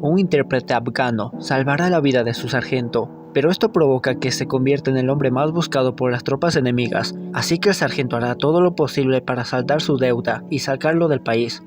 un intérprete afgano, salvará la vida de su sargento, pero esto provoca que se convierta en el hombre más buscado por las tropas enemigas, así que el sargento hará todo lo posible para saldar su deuda y sacarlo del país.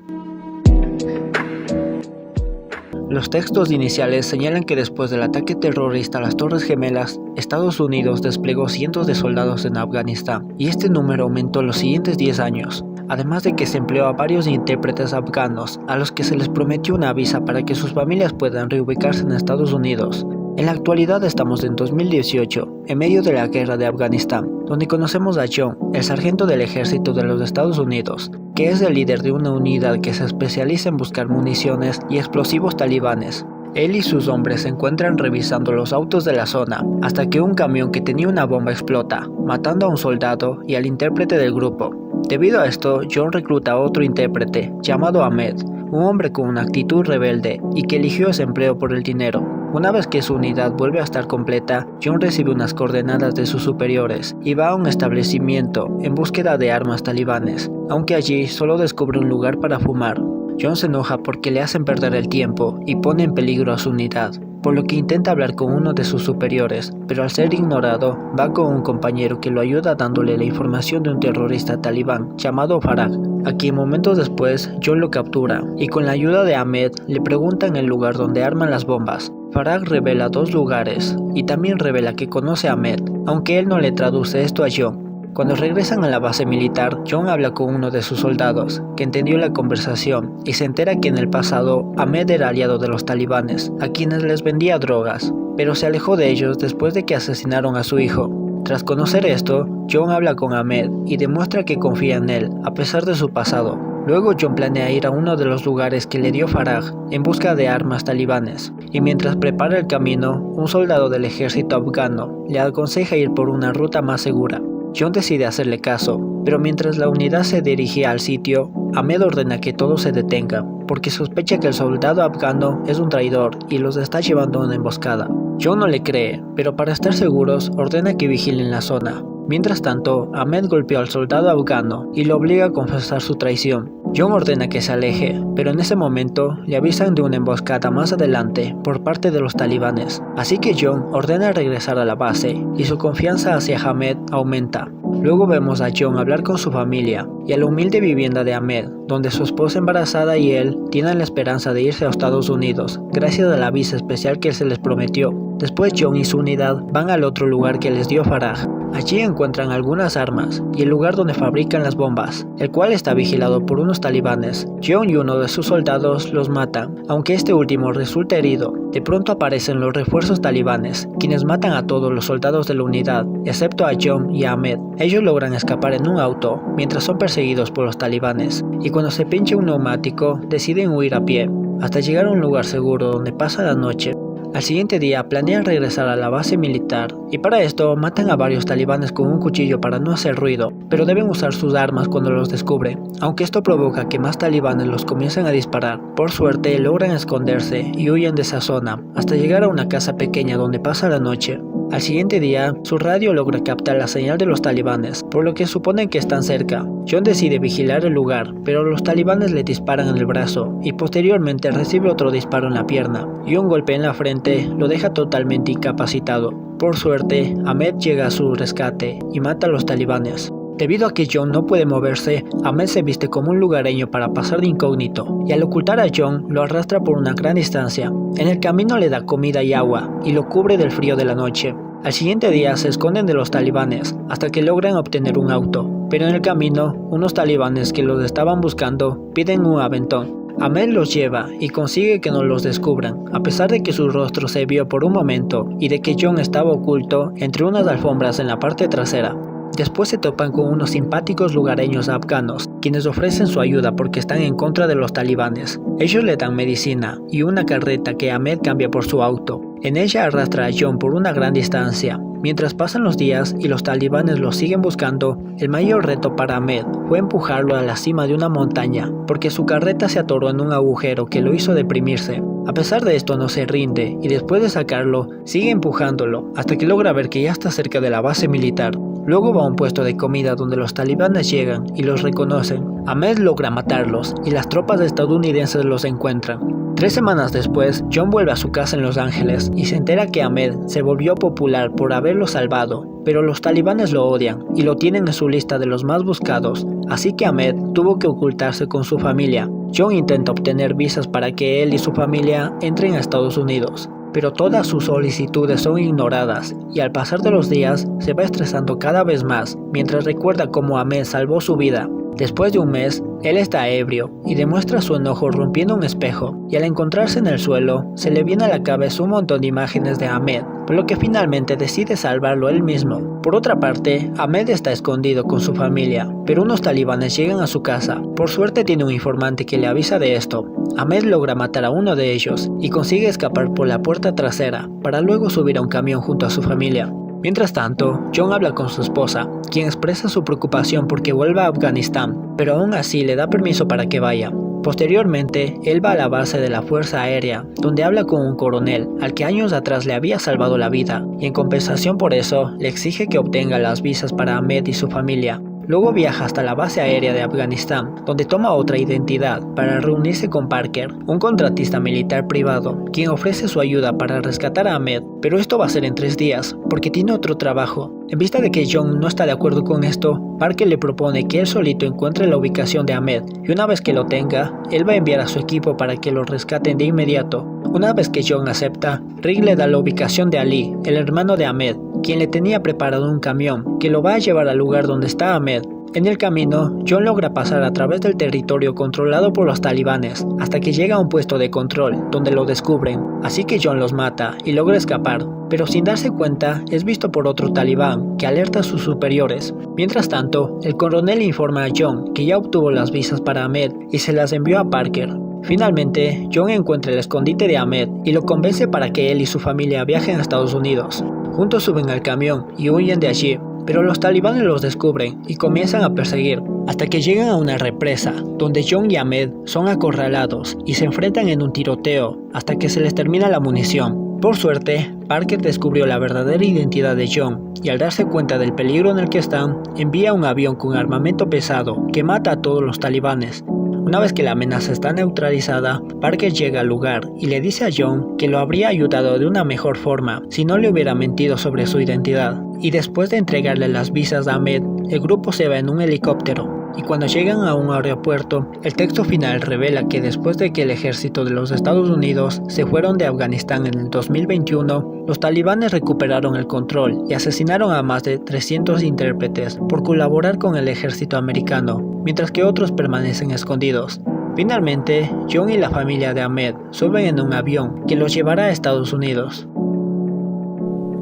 Los textos iniciales señalan que después del ataque terrorista a las Torres Gemelas, Estados Unidos desplegó cientos de soldados en Afganistán, y este número aumentó en los siguientes 10 años. Además de que se empleó a varios intérpretes afganos, a los que se les prometió una visa para que sus familias puedan reubicarse en Estados Unidos. En la actualidad estamos en 2018, en medio de la guerra de Afganistán, donde conocemos a John, el sargento del ejército de los Estados Unidos, que es el líder de una unidad que se especializa en buscar municiones y explosivos talibanes. Él y sus hombres se encuentran revisando los autos de la zona, hasta que un camión que tenía una bomba explota, matando a un soldado y al intérprete del grupo. Debido a esto, John recluta a otro intérprete, llamado Ahmed, un hombre con una actitud rebelde y que eligió ese empleo por el dinero. Una vez que su unidad vuelve a estar completa, John recibe unas coordenadas de sus superiores y va a un establecimiento en búsqueda de armas talibanes, aunque allí solo descubre un lugar para fumar. John se enoja porque le hacen perder el tiempo y pone en peligro a su unidad, por lo que intenta hablar con uno de sus superiores, pero al ser ignorado, va con un compañero que lo ayuda dándole la información de un terrorista talibán llamado Farah, a quien momentos después John lo captura, y con la ayuda de Ahmed le preguntan el lugar donde arman las bombas. Farah revela 2 lugares, y también revela que conoce a Ahmed, aunque él no le traduce esto a John. Cuando regresan a la base militar, John habla con uno de sus soldados, que entendió la conversación, y se entera que en el pasado Ahmed era aliado de los talibanes, a quienes les vendía drogas, pero se alejó de ellos después de que asesinaron a su hijo. Tras conocer esto, John habla con Ahmed y demuestra que confía en él, a pesar de su pasado. Luego John planea ir a uno de los lugares que le dio Farah en busca de armas talibanes, y mientras prepara el camino, un soldado del ejército afgano le aconseja ir por una ruta más segura. John decide hacerle caso, pero mientras la unidad se dirigía al sitio, Ahmed ordena que todo se detenga, porque sospecha que el soldado afgano es un traidor y los está llevando a una emboscada. John no le cree, pero para estar seguros ordena que vigilen la zona. Mientras tanto, Ahmed golpeó al soldado afgano y lo obliga a confesar su traición. John ordena que se aleje, pero en ese momento le avisan de una emboscada más adelante por parte de los talibanes. Así que John ordena regresar a la base y su confianza hacia Ahmed aumenta. Luego vemos a John hablar con su familia y a la humilde vivienda de Ahmed, donde su esposa embarazada y él tienen la esperanza de irse a Estados Unidos, gracias a la visa especial que se les prometió. Después John y su unidad van al otro lugar que les dio Farah. Allí encuentran algunas armas y el lugar donde fabrican las bombas, el cual está vigilado por unos talibanes. John y uno de sus soldados los matan, aunque este último resulta herido. De pronto aparecen los refuerzos talibanes, quienes matan a todos los soldados de la unidad, excepto a John y a Ahmed. Ellos logran escapar en un auto, mientras son perseguidos por los talibanes, y cuando se pincha un neumático, deciden huir a pie, hasta llegar a un lugar seguro donde pasan la noche. Al siguiente día planean regresar a la base militar y para esto matan a varios talibanes con un cuchillo para no hacer ruido, pero deben usar sus armas cuando los descubren, aunque esto provoca que más talibanes los comiencen a disparar. Por suerte logran esconderse y huyen de esa zona hasta llegar a una casa pequeña donde pasa la noche. Al siguiente día, su radio logra captar la señal de los talibanes, por lo que suponen que están cerca. John decide vigilar el lugar, pero los talibanes le disparan en el brazo y posteriormente recibe otro disparo en la pierna, y un golpe en la frente lo deja totalmente incapacitado. Por suerte, Ahmed llega a su rescate y mata a los talibanes. Debido a que John no puede moverse, Ahmed se viste como un lugareño para pasar de incógnito, y al ocultar a John lo arrastra por una gran distancia. En el camino le da comida y agua, y lo cubre del frío de la noche. Al siguiente día se esconden de los talibanes, hasta que logran obtener un auto, pero en el camino, unos talibanes que los estaban buscando piden un aventón. Ahmed los lleva y consigue que no los descubran, a pesar de que su rostro se vio por un momento y de que John estaba oculto entre unas alfombras en la parte trasera. Después se topan con unos simpáticos lugareños afganos, quienes ofrecen su ayuda porque están en contra de los talibanes. Ellos le dan medicina y una carreta que Ahmed cambia por su auto. En ella arrastra a John por una gran distancia. Mientras pasan los días y los talibanes lo siguen buscando, el mayor reto para Ahmed fue empujarlo a la cima de una montaña, porque su carreta se atoró en un agujero que lo hizo deprimirse. A pesar de esto no se rinde y después de sacarlo, sigue empujándolo hasta que logra ver que ya está cerca de la base militar. Luego va a un puesto de comida donde los talibanes llegan y los reconocen. Ahmed logra matarlos y las tropas estadounidenses los encuentran. 3 semanas después, John vuelve a su casa en Los Ángeles y se entera que Ahmed se volvió popular por haberlo salvado, pero los talibanes lo odian y lo tienen en su lista de los más buscados, así que Ahmed tuvo que ocultarse con su familia. John intenta obtener visas para que él y su familia entren a Estados Unidos, pero todas sus solicitudes son ignoradas y al pasar de los días se va estresando cada vez más mientras recuerda cómo Ahmed salvó su vida. Después de un mes, él está ebrio y demuestra su enojo rompiendo un espejo, y al encontrarse en el suelo, se le viene a la cabeza un montón de imágenes de Ahmed, por lo que finalmente decide salvarlo él mismo. Por otra parte, Ahmed está escondido con su familia, pero unos talibanes llegan a su casa. Por suerte tiene un informante que le avisa de esto. Ahmed logra matar a uno de ellos y consigue escapar por la puerta trasera, para luego subir a un camión junto a su familia. Mientras tanto, John habla con su esposa, quien expresa su preocupación porque vuelva a Afganistán, pero aún así le da permiso para que vaya. Posteriormente, él va a la base de la Fuerza Aérea, donde habla con un coronel al que años atrás le había salvado la vida, y en compensación por eso, le exige que obtenga las visas para Ahmed y su familia. Luego viaja hasta la base aérea de Afganistán, donde toma otra identidad para reunirse con Parker, un contratista militar privado, quien ofrece su ayuda para rescatar a Ahmed, pero esto va a ser en 3 días, porque tiene otro trabajo. En vista de que John no está de acuerdo con esto, Parker le propone que él solito encuentre la ubicación de Ahmed, y una vez que lo tenga, él va a enviar a su equipo para que lo rescaten de inmediato. Una vez que John acepta, Rick le da la ubicación de Ali, el hermano de Ahmed, quien le tenía preparado un camión que lo va a llevar al lugar donde está Ahmed. En el camino, John logra pasar a través del territorio controlado por los talibanes, hasta que llega a un puesto de control, donde lo descubren, así que John los mata y logra escapar, pero sin darse cuenta es visto por otro talibán, que alerta a sus superiores. Mientras tanto, el coronel informa a John que ya obtuvo las visas para Ahmed y se las envió a Parker. Finalmente, John encuentra el escondite de Ahmed y lo convence para que él y su familia viajen a Estados Unidos. Juntos suben al camión y huyen de allí, pero los talibanes los descubren y comienzan a perseguir, hasta que llegan a una represa, donde John y Ahmed son acorralados y se enfrentan en un tiroteo hasta que se les termina la munición. Por suerte, Parker descubrió la verdadera identidad de John y al darse cuenta del peligro en el que están, envía un avión con armamento pesado que mata a todos los talibanes. Una vez que la amenaza está neutralizada, Parker llega al lugar y le dice a John que lo habría ayudado de una mejor forma si no le hubiera mentido sobre su identidad. Y después de entregarle las visas a Ahmed, el grupo se va en un helicóptero. Y cuando llegan a un aeropuerto, el texto final revela que después de que el ejército de los Estados Unidos se fueron de Afganistán en el 2021, los talibanes recuperaron el control y asesinaron a más de 300 intérpretes por colaborar con el ejército americano, mientras que otros permanecen escondidos. Finalmente, John y la familia de Ahmed suben en un avión que los llevará a Estados Unidos.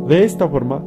De esta forma,